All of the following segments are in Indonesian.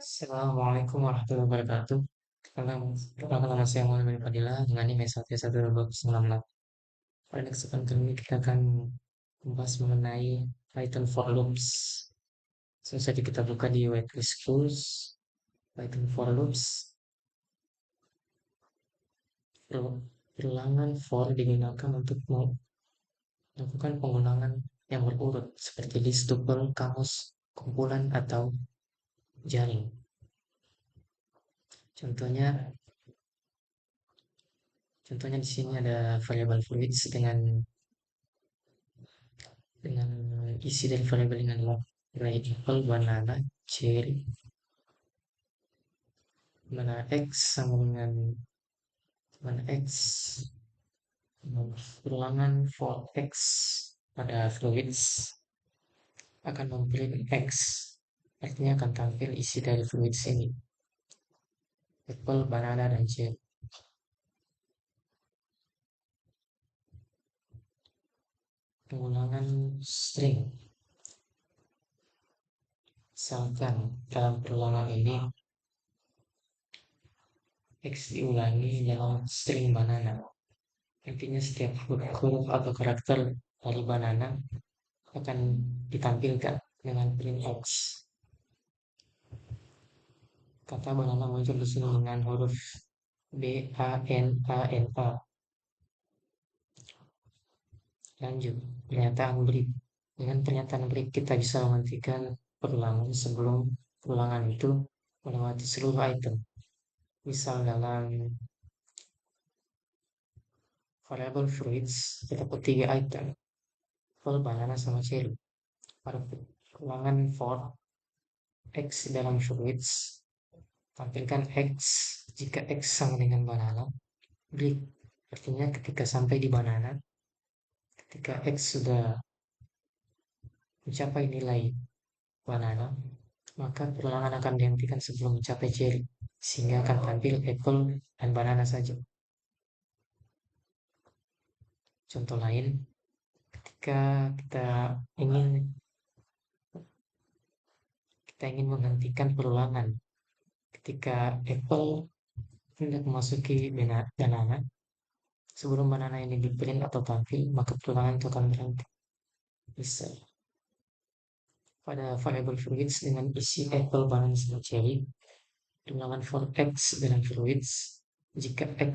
Assalamualaikum warahmatullahi wabarakatuh. Perkenalkan nama saya Muhammad Fadilah dengan NIM S11296. Pada kesempatan kali ini kita akan membahas mengenai Python for loops. Langsung saja kita buka di whitelist tools Python for loops. Bilangan for digunakan untuk melakukan pengulangan yang berurut seperti list, tuple, kamus, kumpulan, atau jaring. Contohnya Contohnya di sini ada variabel fluids dengan isi dari variabel dengan mulai apple, banana, cherry, mana x sama dengan mana x, ulangan for x pada fluids akan memprint x, artinya akan tampil isi dari fluids ini, apple, banana, dan cherry. Pengulangan string, misalkan dalam perulangan ini x diulangi dalam string banana. Artinya setiap huruf atau karakter dari banana akan ditampilkan dengan print X. Kata banana muncul di sini dengan huruf B, A, N, A, N, A. Lanjut, pernyataan break. Dengan pernyataan break kita bisa menghentikan perulangan sebelum perulangan itu melewati seluruh item. Misal dalam variable fruits terdapat 3 item, apple, banana, sama cherry. Pada perulangan for X dalam fruits, tampilkan X jika X sama dengan banana. Break artinya ketika sampai di banana, ketika X sudah mencapai nilai banana, maka perulangan akan dihentikan sebelum mencapai cherry, sehingga akan tampil apple dan banana saja. Contoh lain, ketika ingin kita ingin menghentikan perulangan ketika apple hendak memasuki banana, sebelum banana ini di print atau tampil, maka perulangan itu akan berhenti. Bisa pada variable fluids dengan isi apple, banana, dan cherry, ulangan for x dalam fluids, jika x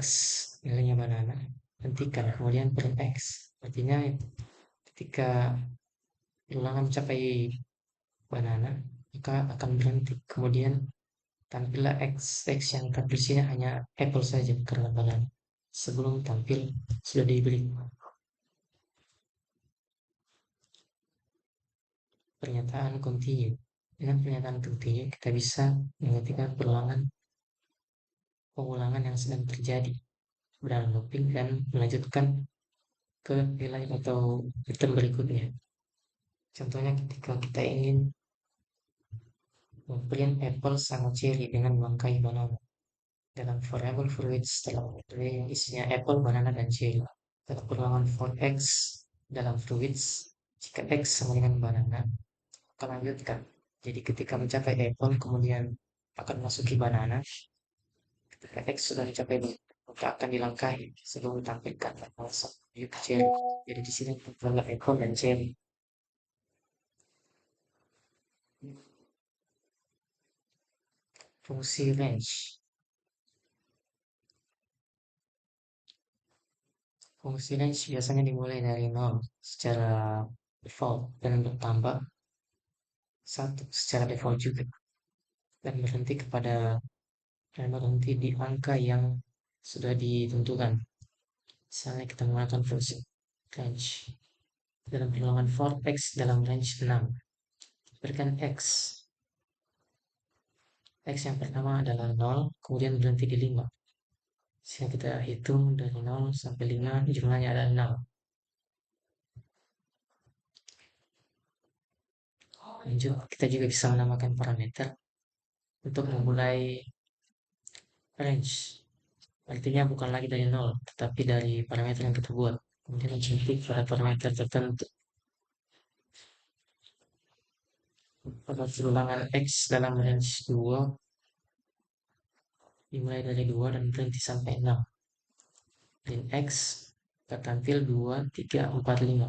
nilainya banana, hentikan kemudian print x. Artinya ketika ulangan mencapai banana, maka akan berhenti. Kemudian tampillah x yang tampil sini hanya apple saja karena banana. Sebelum tampil sudah diberi pernyataan continue. Dengan pernyataan continue kita bisa menghentikan pengulangan yang sedang terjadi dalam looping dan melanjutkan ke nilai atau item berikutnya. Contohnya ketika kita ingin memprint apple sama cherry dengan melangkai banana. Dalam variable fruits dalam array yang isinya apple, banana, dan cherry. Dalam perulangan for x dalam fruits, jika x sama dengan banana, akan lanjutkan. Jadi ketika mencapai apple, kemudian akan masuki banana. Ketika x sudah mencapai banana, maka akan dilangkahi sebelum ditampilkan langsung cherry. Jadi di sini terdapat apple dan cherry. Fungsi range. Fungsi range biasanya dimulai dari 0 secara default dan bertambah 1 secara default juga, dan berhenti di angka yang sudah ditentukan. Misalnya kita menggunakan fungsi range dalam bilangan for x dalam range 6, berikan x yang pertama adalah 0, kemudian berhenti di 5, sehingga kita hitung dari 0 sampai 5 jumlahnya adalah 6. Lanjut, kita juga bisa menambahkan parameter untuk memulai range. Artinya bukan lagi dari 0, tetapi dari parameter yang kita buat. Kemudian objektif pada parameter tertentu. Pada ulangan X dalam range 2 dimulai dari 2 dan berhenti sampai 6. Dan X tampil 2, 3, 4, 5.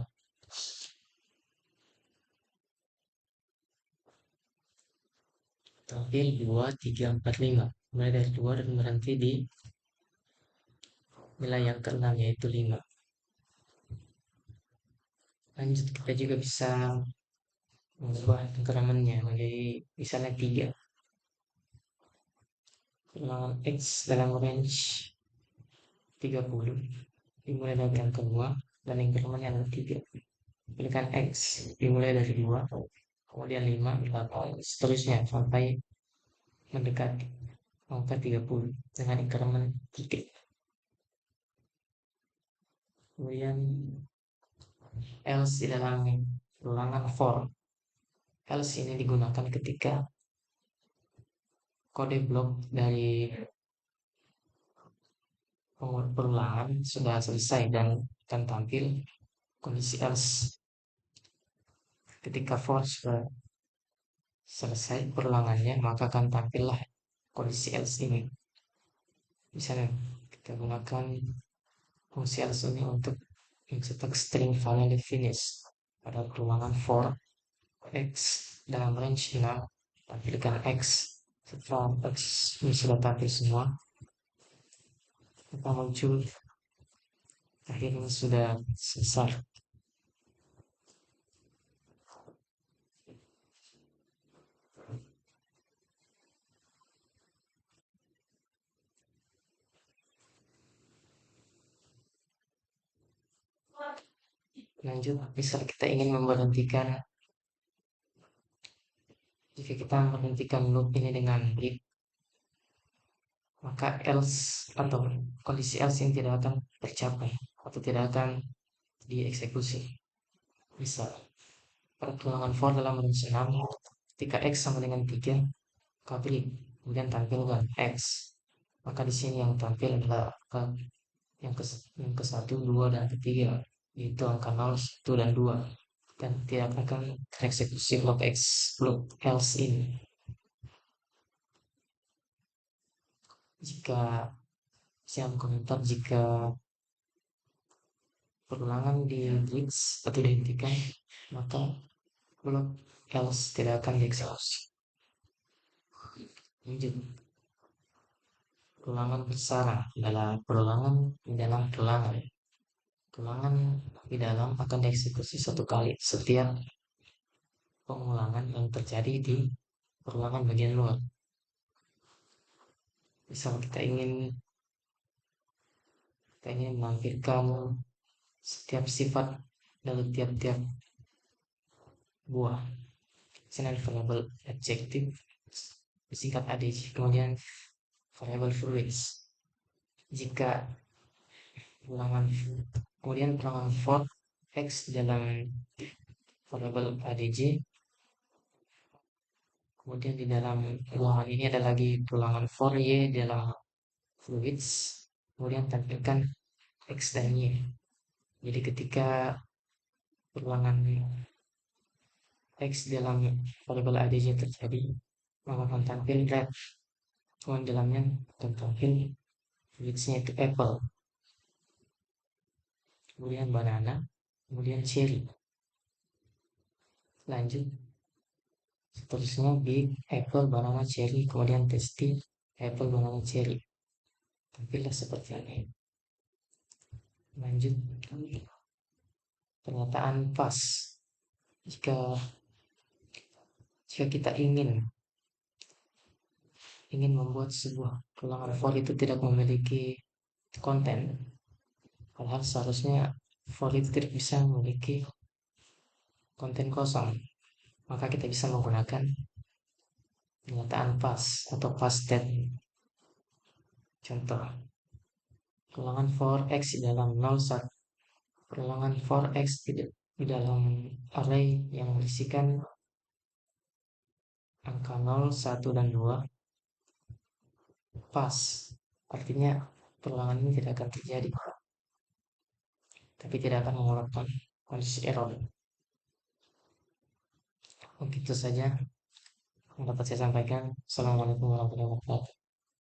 Tampil 2, 3, 4, 5. Mulai dari 2 dan berhenti di nilai yang ke-6 yaitu 5. Lanjut, kita juga bisa mengubah incrementnya menjadi misalnya 3. Ulangan X dalam range 30 dimulai dari yang kedua dan incrementnya adalah 3. Pilihkan X dimulai dari 2, kemudian 5, 8, seterusnya sampai mendekati angka 30 dengan increment 3. Kemudian else di dalam ulangan for. Else ini digunakan ketika kode blok dari perulangan sudah selesai dan akan tampil kondisi else. Ketika for sudah selesai perulangannya, maka akan tampillah kondisi else ini. Misalnya kita gunakan fungsi else ini untuk mencetak string finally finish pada perulangan for X dalam range 6. Tampilkan X. Setelah X ini sudah tampil semua, maka muncul akhirnya sudah selesai. Lanjut, misal kita ingin memberhentikan, jika kita memberhentikan loop ini dengan break, maka else atau kondisi else ini tidak akan tercapai atau tidak akan dieksekusi. Misal pada tulangan for dalam range 6, ketika X sama dengan 3, break, kemudian tampilkan X. Maka di sini yang tampil adalah yang ke 1, 2, dan ketiga, yaitu angka 0, 1, dan 2. Dan tidak akan tereksekusi blok X, blok else ini. Jika siap komentar jika perulangan di glitch atau dihentikan, maka blok else tidak akan dieksekusi. Lanjut, perulangan bersarang adalah perulangan di dalam perulangan. Perulangan di dalam akan dieksekusi satu kali setiap pengulangan yang terjadi di perulangan bagian luar. Misal kita ingin menampilkan setiap sifat dari tiap-tiap buah. Misalnya variable adjective disingkat ADJ, kemudian variable fruits. Jika ulangan kemudian ulangan for X dalam variable ADJ, kemudian di dalam ulangan ini ada lagi ulangan for Y dalam fruits, kemudian tampilkan X dan Y. Jadi ketika ulangan X dalam variable ADJ terjadi, maka akan tampil red. Kemudian dalamnya akan tampil fruitsnya itu apple, kemudian banana, kemudian cherry. Lanjut, seterusnya big, apple, banana, cherry, kemudian tasty, apple, banana, cherry. Tampillah seperti ini. Lanjut, pernyataan pas. Jika kita ingin membuat sebuah ulangan for itu tidak memiliki konten, padahal seharusnya for itu tidak bisa memiliki konten kosong, maka kita bisa menggunakan pernyataan pas atau past state. Contoh, ulangan for X di dalam 01, ulangan for X di dalam array yang berisikan angka 0, 1, dan 2 pas. Artinya perulangan ini tidak akan terjadi, tapi tidak akan mengeluarkan kondisi error. Begitu saja yang dapat saya sampaikan. Assalamualaikum warahmatullahi wabarakatuh.